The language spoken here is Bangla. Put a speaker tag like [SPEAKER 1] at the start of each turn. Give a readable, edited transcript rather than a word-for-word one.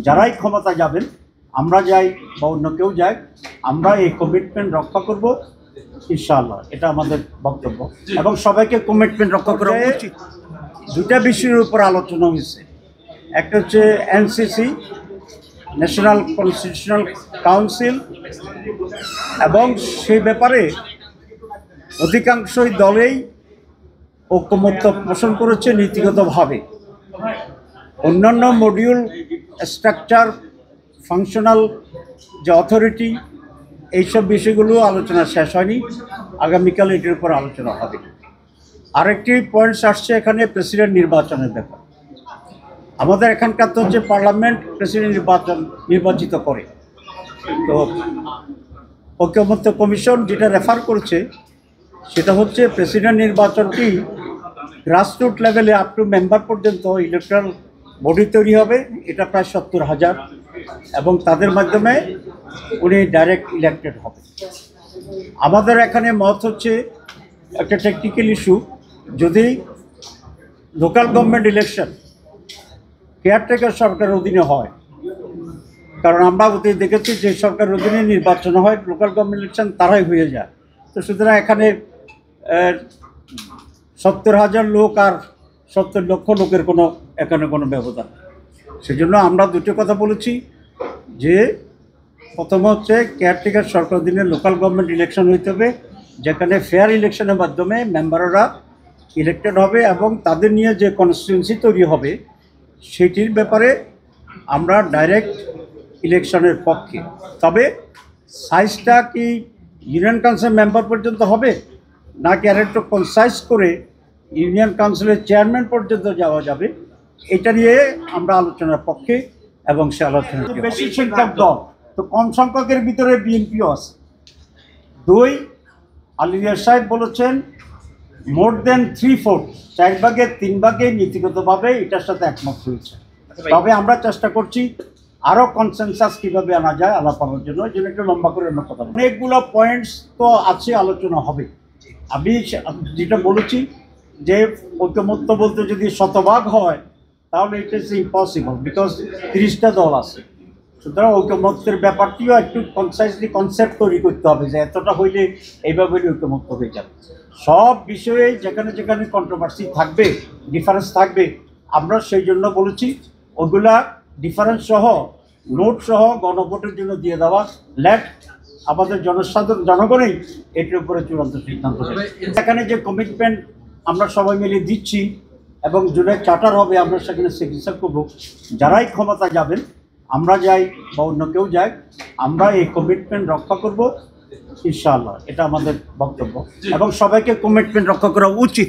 [SPEAKER 1] যারাই ক্ষমতা যাবেন, আমরা যাই বা অন্য কেউ যায়, আমরা এই কমিটমেন্ট রক্ষা করব ইনশাআল্লাহ। এটা আমাদের বক্তব্য এবং সবাইকে কমিটমেন্ট রক্ষা করা উচিত। দুটা বিষয়ের উপর আলোচনা হয়েছে। একটা হচ্ছে এনসিসি, ন্যাশনাল কনস্টিটিউশনাল কাউন্সিল, এবং সেই ব্যাপারে অধিকাংশই দলেই ঐকমত্য পোষণ করেছে নীতিগতভাবে। অন্যান্য মডিউল স্ট্রাকচার, ফাংশনাল যে অথরিটি, এইসব বিষয়গুলো আলোচনা শেষ হয়নি। আগামীকাল এটির উপর আলোচনা হবে। আরেকটি পয়েন্টস আসছে এখানে প্রেসিডেন্ট নির্বাচনের ব্যাপার। আমাদের এখানকার তো হচ্ছে পার্লামেন্ট প্রেসিডেন্ট নির্বাচিত করে। তো ঐকমত্য কমিশন যেটা রেফার করেছে সেটা হচ্ছে প্রেসিডেন্ট নির্বাচনটি গ্রাসরুট লেভেলে আপ টু মেম্বার পর্যন্ত ইলেকট্রাল বডি তৈরি হবে। এটা প্রায় 70,000 এবং তাদের মাধ্যমে উনি ডাইরেক্ট ইলেক্টেড হবে। আমাদের এখানে মত হচ্ছে একটা টেকনিক্যাল ইস্যু, যদি লোকাল গভর্নমেন্ট ইলেকশন কেয়ারটেকার সরকারের অধীনে হয়, কারণ আমরা অতীতে দেখেছি যে সরকারের অধীনে নির্বাচন হয়, লোকাল গভর্নমেন্ট ইলেকশন তারাই হয়ে যায়। তো সুতরাং এখানে 70,000 লোক আর 70 লক্ষ লোকের এখানে কোনো ব্যবধান। সেজন্য আমরা দুটো কথা বলেছি যে প্রথম হচ্ছে কেয়ারটেকার সরকার অধীনে লোকাল গভর্নমেন্ট ইলেকশন হইতে হবে, যেখানে ফেয়ার ইলেকশনের মাধ্যমে মেম্বাররা ইলেক্টেড হবে এবং তাদের নিয়ে যে কনস্টিটিউয়েন্সি তৈরি হবে সেটির ব্যাপারে আমরা ডাইরেক্ট ইলেকশনের পক্ষে। তবে সাইজটা কি ইউনিয়ন কাউন্সিল মেম্বার পর্যন্ত হবে, নাকি আর একটু কনসাইজ করে ইউনিয়ন কাউন্সিলের চেয়ারম্যান পর্যন্ত যাওয়া যাবে, এটা নিয়ে আমরা আলোচনার পক্ষে এবং সে আলোচনা। বেশি সংখ্যক দল তো কম সংখ্যকের ভিতরে বিএনপিও আছে। 2, আলিয়ার সাহেব বলেছেন মোর দেন 3/4, 4 ভাগে 3 ভাগে নীতিগতভাবে এটার সাথে একমত হয়েছে। তবে আমরা চেষ্টা করছি আরও কনসেনসাস কীভাবে আনা যায় আলাপ করার জন্য, এই জন্য একটু লম্বা করে অন্য কথা। অনেকগুলো পয়েন্টস তো আছে, আলোচনা হবে। আমি যেটা বলেছি যে ঐকমত্য বলতে যদি শতভাগ হয় তাহলে ইট ইজ ইম্পসিবল, বিকজ 30টা দল আছে। সুতরাং ঐকমত্যের ব্যাপারটিও একটু কনসাইজলি কনসেপ্ট তৈরি করতে হবে যে এতটা হইলে এইভাবে ঐকমত্য হয়ে যাবে। সব বিষয়ে যেখানে যেখানে কন্ট্রোভার্সি থাকবে, ডিফারেন্স থাকবে, আমরা সেই জন্য বলেছি ওগুলা ডিফারেন্স সহ, নোট সহ গণভোটের জন্য দিয়ে দেওয়া। লেট আমাদের জনগণই এটির উপরে চূড়ান্ত সিদ্ধান্ত নেবে। এখানে যে কমিটমেন্ট আমরা সবাই মিলে দিচ্ছি এবং জুলাই চার্টার হবে, আমরা সেখানে সিগনেচার করব। যারাই ক্ষমতা যাবেন, আমরা যাই বা অন্য কেউ যায়, আমরা এই কমিটমেন্ট রক্ষা করব ইনশাআল্লাহ। এটা আমাদের বক্তব্য এবং সবাইকে কমিটমেন্ট রক্ষা করা উচিত।